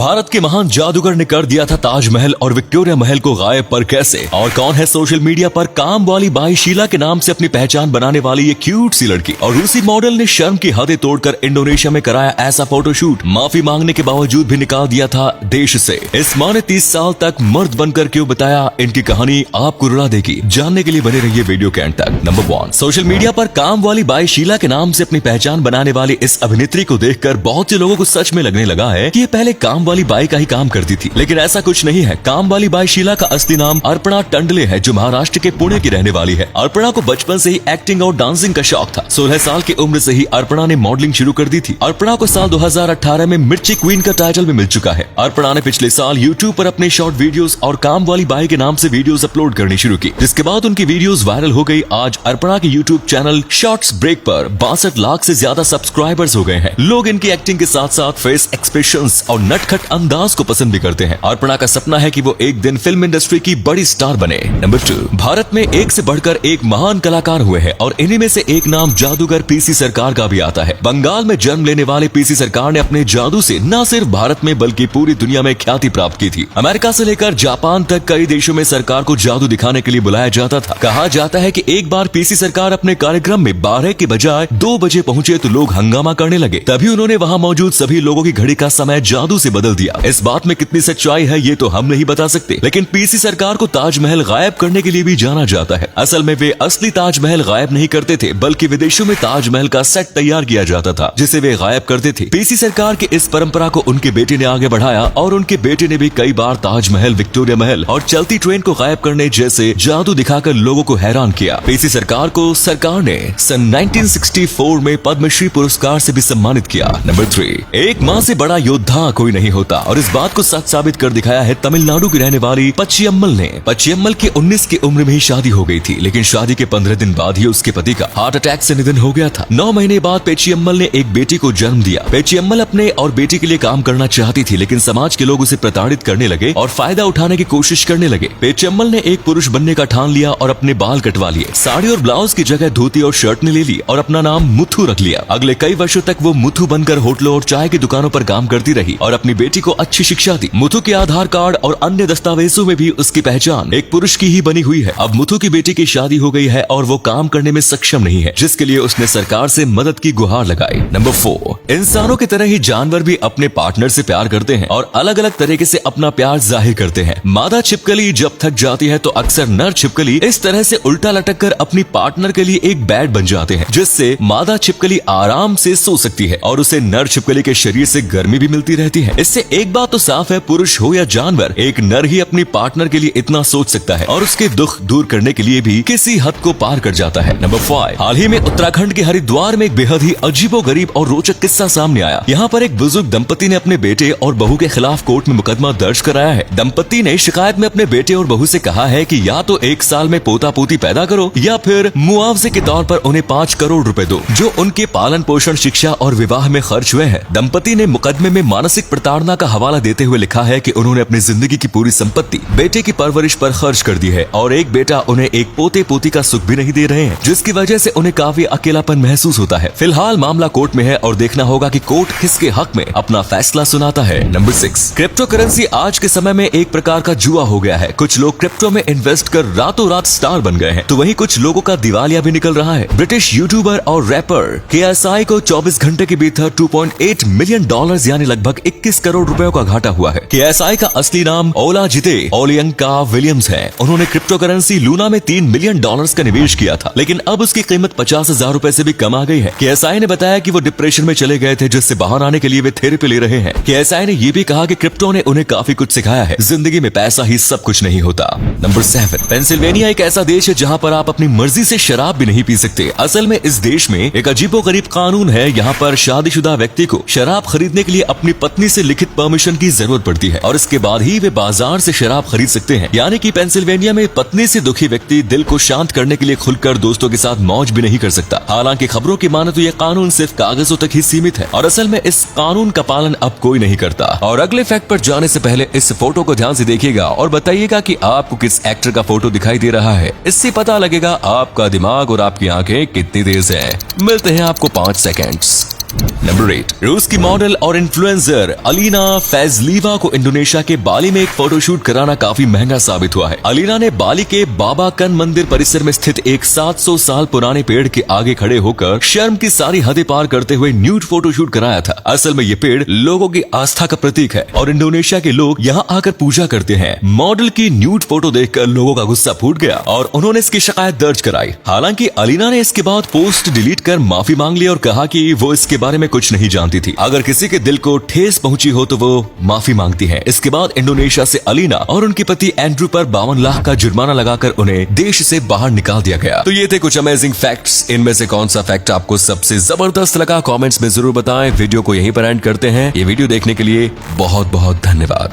भारत के महान जादूगर ने कर दिया था ताजमहल और विक्टोरिया महल को गायब, पर कैसे? और कौन है सोशल मीडिया पर काम वाली बाई शीला के नाम से अपनी पहचान बनाने वाली ये क्यूट सी लड़की? और रूसी मॉडल ने शर्म की हदें तोड़कर इंडोनेशिया में कराया ऐसा फोटोशूट, माफी मांगने के बावजूद भी निकाल दिया था देश से। इस माँ ने 30 साल तक मर्द बनकर क्यों बताया? इनकी कहानी आपको रुला देगी। जानने के लिए बने रहिए वीडियो के अंत तक। नंबर 1, सोशल मीडिया पर काम वाली बाई शीला के नाम से अपनी पहचान बनाने वाली इस अभिनेत्री को देखकर बहुत से लोगों को सच में लगने लगा है कि ये पहले काम वाली बाई का ही काम करती थी, लेकिन ऐसा कुछ नहीं है। काम वाली बाई शीला का असली नाम अर्पणा टंडले है, जो महाराष्ट्र के पुणे की रहने वाली है। अर्पणा को बचपन से ही एक्टिंग और डांसिंग का शौक था। 16 साल की उम्र से ही अर्पणा ने मॉडलिंग शुरू कर दी थी। अर्पणा को साल 2018 में मिर्ची क्वीन का टाइटल भी मिल चुका है। अर्पणा ने पिछले साल यूट्यूब पर अपने शॉर्ट वीडियोस और काम वाली बाई के नाम से वीडियोस अपलोड करनी शुरू की, जिसके बाद उनकी वीडियोस वायरल हो गई। आज अर्पणा के यूट्यूब चैनल शॉर्ट्स ब्रेक पर 62 लाख से ज्यादा सब्सक्राइबर्स हो गए हैं। लोग इनकी एक्टिंग के साथ साथ फेस एक्सप्रेशंस और नटखट अंदाज को पसंद भी करते हैं। अर्पणा का सपना है कि वो एक दिन फिल्म इंडस्ट्री की बड़ी स्टार बने। नंबर 2, भारत में एक से बढ़कर एक महान कलाकार हुए हैं और इन्हीं में से एक नाम जादूगर पीसी सरकार का भी आता है। बंगाल में जन्म लेने वाले पीसी सरकार ने अपने जादू से न सिर्फ भारत में बल्कि पूरी दुनिया में ख्याति प्राप्त की थी। अमेरिका से लेकर जापान तक कई देशों में सरकार को जादू दिखाने के लिए बुलाया जाता था। कहा जाता है कि एक बार पीसी सरकार अपने कार्यक्रम में 12 के बजाय 2 बजे पहुंचे तो लोग हंगामा करने लगे। तभी उन्होंने वहां मौजूद सभी लोगों की घड़ी का समय जादू से बदल दिया। इस बात में कितनी सच्चाई है ये तो हम नहीं बता सकते, लेकिन पीसी सरकार को ताजमहल गायब करने के लिए भी जाना जाता है। असल में वे असली ताजमहल गायब नहीं करते थे, बल्कि विदेशों में ताजमहल का सेट तैयार किया जाता था, जिसे वे गायब करते थे। पीसी सरकार की इस परंपरा को उनके बेटे ने आगे बढ़ाया और उनके बेटे ने भी कई बार ताजमहल, विक्टोरिया महल और चलती ट्रेन को गायब करने जैसे जादू दिखाकर लोगों को हैरान किया। पीसी सरकार को सरकार ने सन 1964 में पद्मश्री पुरस्कार से भी सम्मानित किया। नंबर 3, एक माँ से बड़ा योद्धा कोई नहीं होता, और इस बात को सच साबित कर दिखाया है तमिलनाडु की रहने वाली पच्चियम्मल ने। पच्चियम्मल की 19 की उम्र में ही शादी हो गई थी, लेकिन शादी के 15 दिन बाद ही उसके पति का हार्ट अटैक से निधन हो गया था। 9 महीने बाद पेचियम्मल ने एक बेटी को जन्म दिया। पेचियम्मल अपने और बेटी के लिए काम करना चाहती थी, लेकिन समाज के लोग उसे प्रताड़ित करने लगे और फायदा उठाने की कोशिश करने लगे। पेचियम्मल ने एक पुरुष बनने का ठान लिया और अपने बाल कटवा लिए। साड़ी और ब्लाउज की जगह धोती और शर्ट ने ले ली और अपना नाम मुथु रख लिया। अगले कई वर्षों तक वो मुथु बनकर होटलों और चाय की दुकानों पर काम करती रही और अपनी बेटी को अच्छी शिक्षा दी। मुथु के आधार कार्ड और अन्य दस्तावेजों में भी उसकी पहचान एक पुरुष की ही बनी हुई है। अब मुथु की बेटी की शादी हो गई है और वो काम करने में सक्षम नहीं है, जिसके लिए उसने सरकार से मदद की गुहार लगाई। नंबर 4, इंसानों की तरह ही जानवर भी अपने पार्टनर से प्यार करते हैं और अलग अलग तरीके से अपना प्यार जाहिर करते हैं। मादा छिपकली जब थक जाती है तो अक्सर नर छिपकली इस तरह से उल्टा लटक कर अपनी पार्टनर के लिए एक बेड बन जाते हैं, जिससे मादा छिपकली आराम से सो सकती है और उसे नर छिपकली के शरीर से गर्मी भी मिलती रहती है। इससे एक बात तो साफ है, पुरुष हो या जानवर, एक नर ही अपनी पार्टनर के लिए इतना सोच सकता है और उसके दुख दूर करने के लिए भी किसी हद को पार कर जाता है। नंबर 5, हाल ही में उत्तराखंड के हरिद्वार में एक बेहद ही अजीबोगरीब और रोचक किस्सा सामने आया। यहाँ पर एक बुजुर्ग दंपति ने अपने बेटे और बहू के खिलाफ कोर्ट में मुकदमा दर्ज कराया है। दंपति ने शिकायत में अपने बेटे और बहू से कहा है कि या तो 1 साल में पोता पोती पैदा करो या फिर मुआवजे के तौर पर उन्हें 5 करोड़ रुपए दो, जो उनके पालन पोषण, शिक्षा और विवाह में खर्च हुए हैं। दंपति ने मुकदमे में मानसिक प्रताड़ना का हवाला देते हुए लिखा है कि उन्होंने अपनी जिंदगी की पूरी संपत्ति बेटे की परवरिश पर खर्च कर दी है और एक बेटा उन्हें एक पोते पोती का सुख भी नहीं दे रहे हैं, जिसकी वजह से उन्हें काफी अकेलापन महसूस होता है। फिलहाल मामला कोर्ट में है और देखना होगा कि कोर्ट किसके हक में अपना फैसला सुनाता है। नंबर 6, क्रिप्टो करेंसी आज के समय में एक प्रकार का जुआ हो गया है। कुछ लोग क्रिप्टो में इन्वेस्ट कर रातों रात स्टार बन गए हैं, तो वहीं कुछ लोगों का दिवालिया भी निकल रहा है। ब्रिटिश यूट्यूबर और रैपर KSI को 24 घंटे के भीतर $2.8 मिलियन यानी लगभग 21 करोड़ रुपयों का घाटा हुआ है। KSI का असली नाम ओलाजिते ओलियंका विलियम्स है। उन्होंने क्रिप्टो करेंसी लूना में $3 मिलियन का निवेश किया था, लेकिन अब उसकी कीमत 50,000 रुपए से भी कम आ गई है। KSI ने बताया कि वो डिप्रेशन में चले गए थे, जिससे बाहर आने के लिए वे थेरेपी ले रहे हैं। KSI ने ये भी कहा कि क्रिप्टो ने उन्हें काफी कुछ सिखाया है। जिंदगी में पैसा ही सब कुछ नहीं होता। नंबर 7, पेंसिल्वेनिया एक ऐसा देश है जहाँ पर आप अपनी मर्जी से शराब भी नहीं पी सकते। असल में इस देश में एक अजीबोगरीब कानून है। यहाँ पर शादीशुदा व्यक्ति को शराब खरीदने के लिए अपनी पत्नी से लिखित परमिशन की जरूरत पड़ती है और इसके बाद ही वे बाजार से शराब खरीद सकते हैं। यानी कि पेंसिल्वेनिया में पत्नी से दुखी व्यक्ति दिल को शांत करने के लिए खुलकर दोस्तों के साथ मौज भी नहीं कर सकता। हालांकि खबरों की माने तो यह कानून सिर्फ कागजों तक ही सीमित है और असल में इस कानून का पालन अब कोई नहीं करता। और अगले फैक्ट पर जाने से पहले इस फोटो को ध्यान से देखिएगा और बताइएगा कि आपको किस एक्टर का फोटो दिखाई दे रहा है। इससे पता लगेगा आपका दिमाग और आपकी आंखें कितनी तेज है। मिलते हैं आपको 5 सेकेंड्स। नंबर 8, रूस की मॉडल और इन्फ्लुएंसर अलीना फैजलीवा को इंडोनेशिया के बाली में एक फोटोशूट कराना काफी महंगा साबित हुआ है। अलीना ने बाली के बाबाकन मंदिर परिसर में स्थित एक 700 साल पुराने पेड़ के आगे खड़े होकर शर्म की सारी हदें पार करते हुए न्यूड फोटोशूट कराया था। असल में ये पेड़ लोगों की आस्था का प्रतीक है और इंडोनेशिया के लोग यहाँ आकर पूजा करते हैं। मॉडल की न्यूड फोटो देखकर लोगों का गुस्सा फूट गया और उन्होंने इसकी शिकायत दर्ज कराई। हालांकि अलीना ने इसके बाद पोस्ट डिलीट कर माफी मांग ली और कहा कि वो इसके बारे में कुछ नहीं जानती थी। अगर किसी के दिल को ठेस पहुंची हो तो वो माफी मांगती है। इसके बाद इंडोनेशिया से अलीना और उनके पति एंड्रू पर 52 लाख का जुर्माना लगाकर उन्हें देश से बाहर निकाल दिया गया। तो ये थे कुछ अमेजिंग फैक्ट्स। इनमें से कौन सा फैक्ट आपको सबसे जबरदस्त लगा, कमेंट्स में जरूर बताएं। वीडियो को यहीं पर एंड करते हैं। ये वीडियो देखने के लिए बहुत बहुत धन्यवाद।